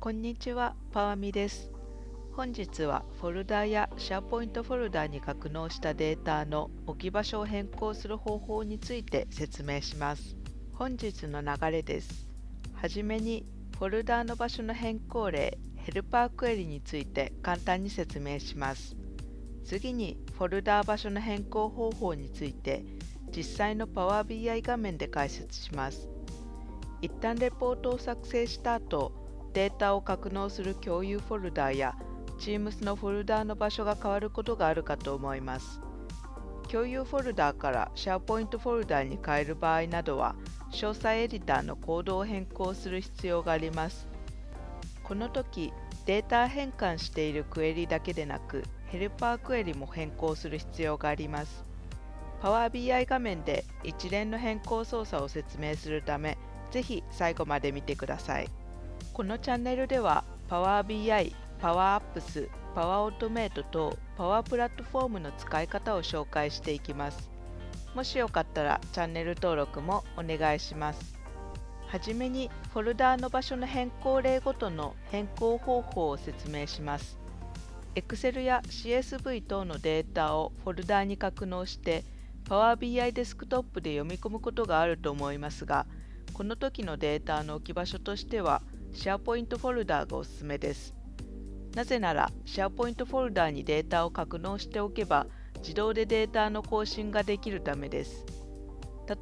こんにちは、パワミです。本日はフォルダやシェアポイントフォルダに格納したデータの置き場所を変更する方法について説明します。本日の流れです。はじめにフォルダの場所の変更例、ヘルパークエリについて簡単に説明します。次にフォルダ場所の変更方法について実際の Power BI 画面で解説します。一旦レポートを作成した後、データを格納する共有フォルダや Teams のフォルダの場所が変わることがあるかと思います。共有フォルダから SharePoint フォルダに変える場合などは、詳細エディターのコードを変更する必要があります。この時、データ変換しているクエリだけでなく、ヘルパークエリも変更する必要があります。Power BI 画面で一連の変更操作を説明するため、ぜひ最後まで見てください。このチャンネルでは Power BI、Power Apps、Power Automate と Power プラットフォームの使い方を紹介していきます。もしよかったらチャンネル登録もお願いします。はじめにフォルダの場所の変更例ごとの変更方法を説明します。Excel や CSV 等のデータをフォルダに格納して Power BI デスクトップで読み込むことがあると思いますが、この時のデータの置き場所としてはSharePoint フォルダがおすすめです。なぜなら SharePoint フォルダにデータを格納しておけば自動でデータの更新ができるためです。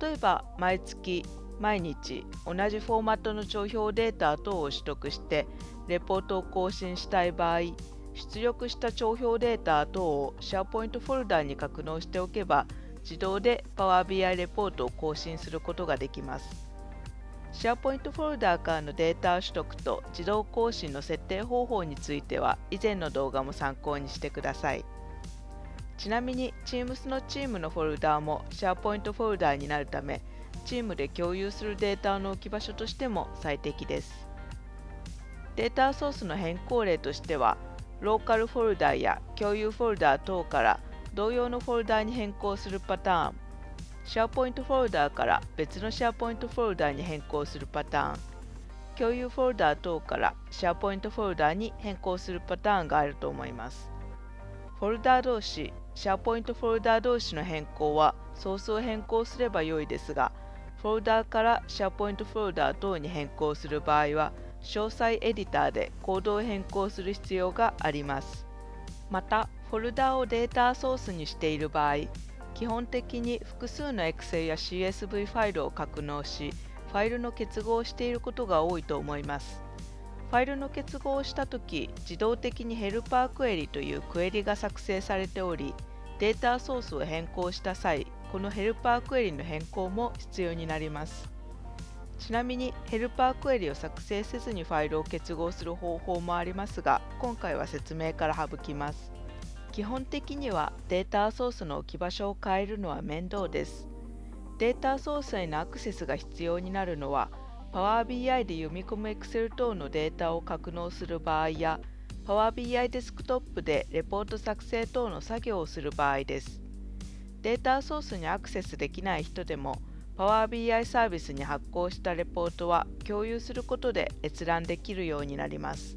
例えば毎月、毎日同じフォーマットの帳票データ等を取得してレポートを更新したい場合、出力した帳票データ等を SharePoint フォルダに格納しておけば自動で Power BI レポートを更新することができます。SharePoint フォルダからのデータ取得と自動更新の設定方法については以前の動画も参考にしてください。ちなみに Teams のチームのフォルダも SharePoint フォルダになるため、チームで共有するデータの置き場所としても最適です。データソースの変更例としては、ローカルフォルダや共有フォルダ等から同様のフォルダに変更するパターン、SharePoint フォルダから別の SharePoint フォルダに変更するパターン、共有フォルダ等から SharePoint フォルダに変更するパターンがあると思います。フォルダ同士、SharePoint フォルダ同士の変更はソースを変更すれば良いですが、フォルダから SharePoint フォルダ等に変更する場合は、詳細エディターでコードを変更する必要があります。また、フォルダをデータソースにしている場合、基本的に複数の Excel や CSV ファイルを格納し、ファイルの結合をしていることが多いと思います。ファイルの結合をしたとき、自動的にヘルパークエリというクエリが作成されており、データソースを変更した際、このヘルパークエリの変更も必要になります。ちなみにヘルパークエリを作成せずにファイルを結合する方法もありますが、今回は説明から省きます。基本的にはデータソースの置き場所を変えるのは面倒です。データソースへのアクセスが必要になるのは、Power BI で読み込む Excel 等のデータを格納する場合や、Power BI デスクトップでレポート作成等の作業をする場合です。データソースにアクセスできない人でも、Power BI サービスに発行したレポートは共有することで閲覧できるようになります。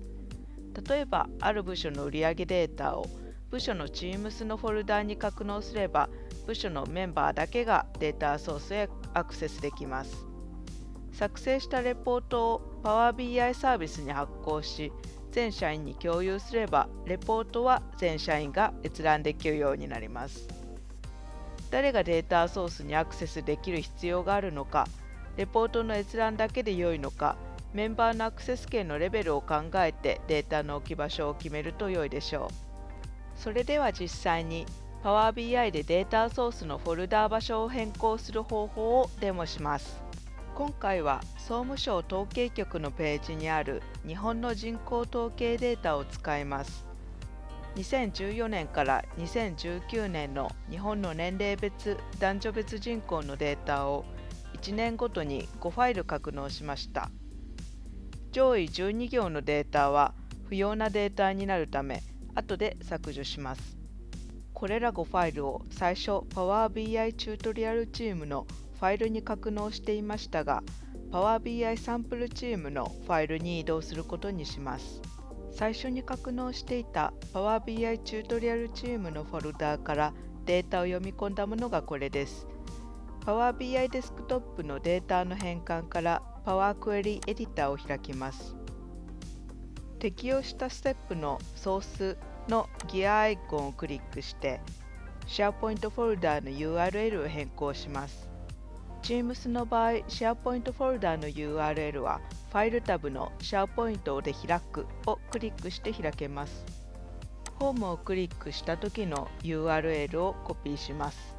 例えば、ある部署の売上データを部署の Teams のフォルダに格納すれば、部署のメンバーだけがデータソースへアクセスできます。作成したレポートを Power BI サービスに発行し、全社員に共有すれば、レポートは全社員が閲覧できるようになります。誰がデータソースにアクセスできる必要があるのか、レポートの閲覧だけで良いのか、メンバーのアクセス権のレベルを考えてデータの置き場所を決めると良いでしょう。それでは実際に Power BI でデータソースのフォルダ場所を変更する方法をデモします。今回は総務省統計局のページにある日本の人口統計データを使います。2014年から2019年の日本の年齢別、男女別人口のデータを1年ごとに5ファイル格納しました。上位12行のデータは不要なデータになるため、後で削除します。これら5ファイルを最初 Power BI チュートリアルチームのファイルに格納していましたが、Power BI サンプルチームのファイルに移動することにします。最初に格納していた Power BI チュートリアルチームのフォルダーからデータを読み込んだものがこれです。Power BI デスクトップのデータの変換から Power Query エディターを開きます。適用したステップのソースのギアアイコンをクリックして SharePoint フォルダーの URL を変更します。Teams の場合、SharePoint フォルダーの URL はファイルタブの SharePoint で開くをクリックして開けます。ホームをクリックした時の URL をコピーします。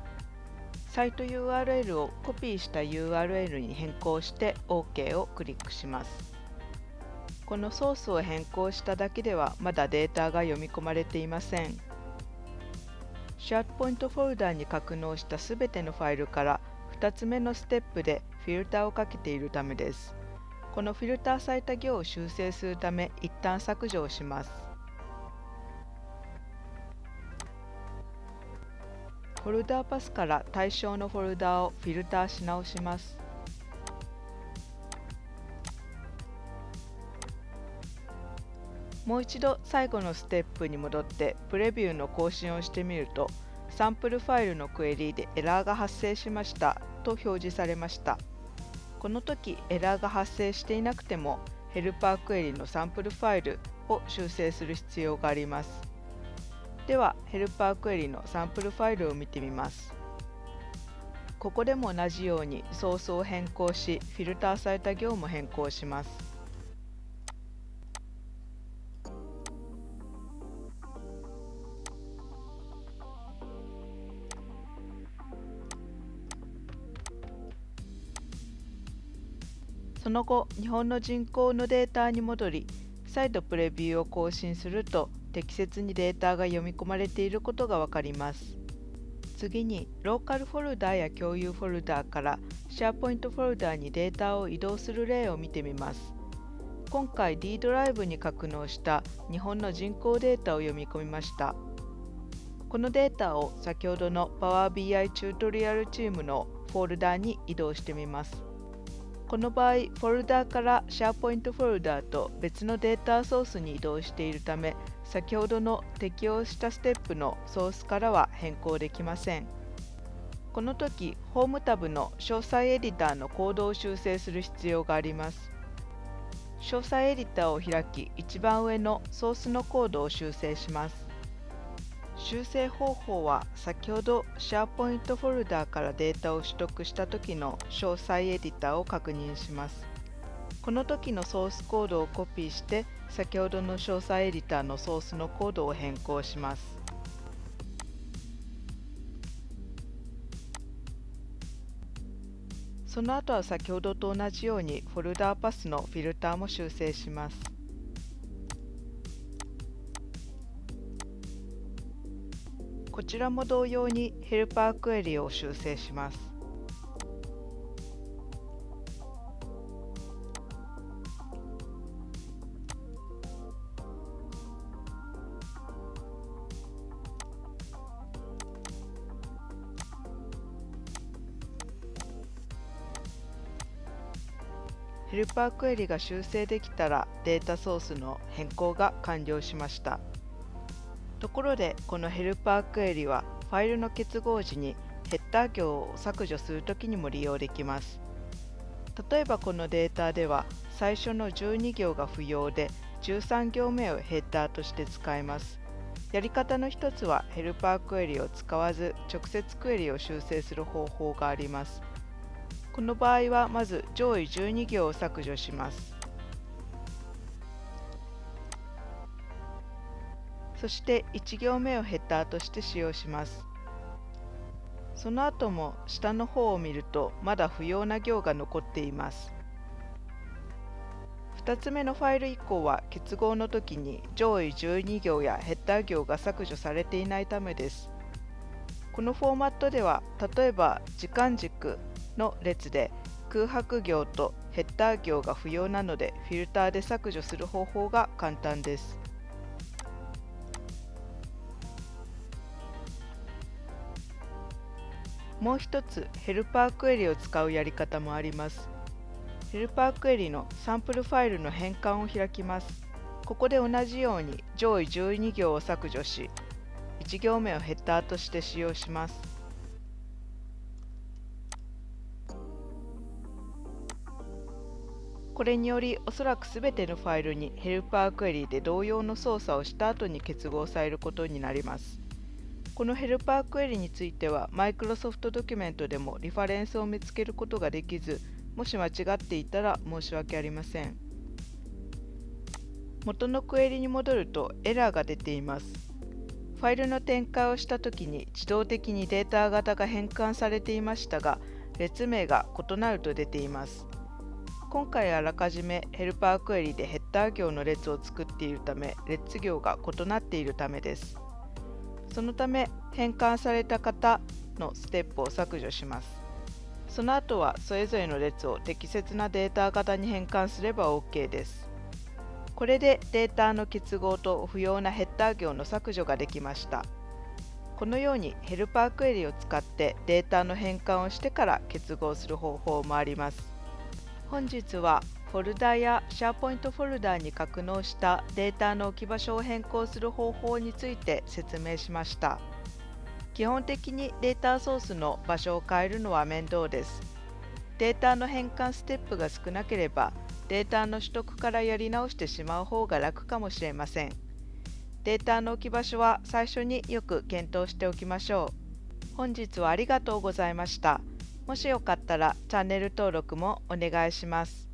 サイト URL をコピーした URL に変更して OK をクリックします。このソースを変更しただけではまだデータが読み込まれていません。SharePoint フォルダに格納したすべてのファイルから2つ目のステップでフィルターをかけているためです。このフィルターされた行を修正するため一旦削除をします。フォルダーパスから対象のフォルダをフィルターし直します。もう一度最後のステップに戻ってプレビューの更新をしてみると、サンプルファイルのクエリでエラーが発生しましたと表示されました。この時エラーが発生していなくてもヘルパークエリのサンプルファイルを修正する必要があります。ではヘルパークエリのサンプルファイルを見てみます。ここでも同じようにソースを変更しフィルターされた行も変更します。その後、日本の人口のデータに戻り、再度プレビューを更新すると適切にデータが読み込まれていることがわかります。次に、ローカルフォルダや共有フォルダから SharePoint フォルダにデータを移動する例を見てみます。今回 D ドライブに格納した日本の人口データを読み込みました。このデータを先ほどの Power BI チュートリアルチームのフォルダに移動してみます。この場合、フォルダから SharePoint フォルダと別のデータソースに移動しているため、先ほどの適用したステップのソースからは変更できません。この時、ホームタブの詳細エディターのコードを修正する必要があります。詳細エディターを開き、一番上のソースのコードを修正します。修正方法は先ほど SharePoint フォルダからデータを取得した時の詳細エディターを確認します。この時のソースコードをコピーして先ほどの詳細エディターのソースのコードを変更します。その後は先ほどと同じようにフォルダーパスのフィルターも修正します。こちらも同様にヘルパークエリを修正します。ヘルパークエリが修正できたらデータソースの変更が完了しました。ところでこのヘルパークエリはファイルの結合時にヘッダー行を削除するときにも利用できます。例えばこのデータでは最初の12行が不要で13行目をヘッダーとして使います。やり方の一つはヘルパークエリを使わず直接クエリを修正する方法があります。この場合はまず上位12行を削除します。そして1行目をヘッダーとして使用します。その後も下の方を見るとまだ不要な行が残っています。2つ目のファイル以降は結合の時に上位12行やヘッダー行が削除されていないためです。このフォーマットでは例えば時間軸の列で空白行とヘッダー行が不要なのでフィルターで削除する方法が簡単です。もう一つヘルパークエリを使うやり方もあります。ヘルパークエリのサンプルファイルの変換を開きます。ここで同じように上位12行を削除し、1行目をヘッダーとして使用します。これにより、おそらくすべてのファイルにヘルパークエリで同様の操作をした後に結合されることになります。このヘルパークエリについては、Microsoft ドキュメントでもリファレンスを見つけることができず、もし間違っていたら申し訳ありません。元のクエリに戻るとエラーが出ています。ファイルの展開をしたときに自動的にデータ型が変換されていましたが、列名が異なると出ています。今回あらかじめヘルパークエリでヘッダー行の列を作っているため、列行が異なっているためです。そのため、変換された型のステップを削除します。その後はそれぞれの列を適切なデータ型に変換すれば OK です。これでデータの結合と不要なヘッダー行の削除ができました。このようにヘルパークエリを使ってデータの変換をしてから結合する方法もあります。本日はフォルダやシェアポイントフォルダに格納したデータの置き場所を変更する方法について説明しました。基本的にデータソースの場所を変えるのは面倒です。データの変換ステップが少なければ、データの取得からやり直してしまう方が楽かもしれません。データの置き場所は最初によく検討しておきましょう。本日はありがとうございました。もしよかったらチャンネル登録もお願いします。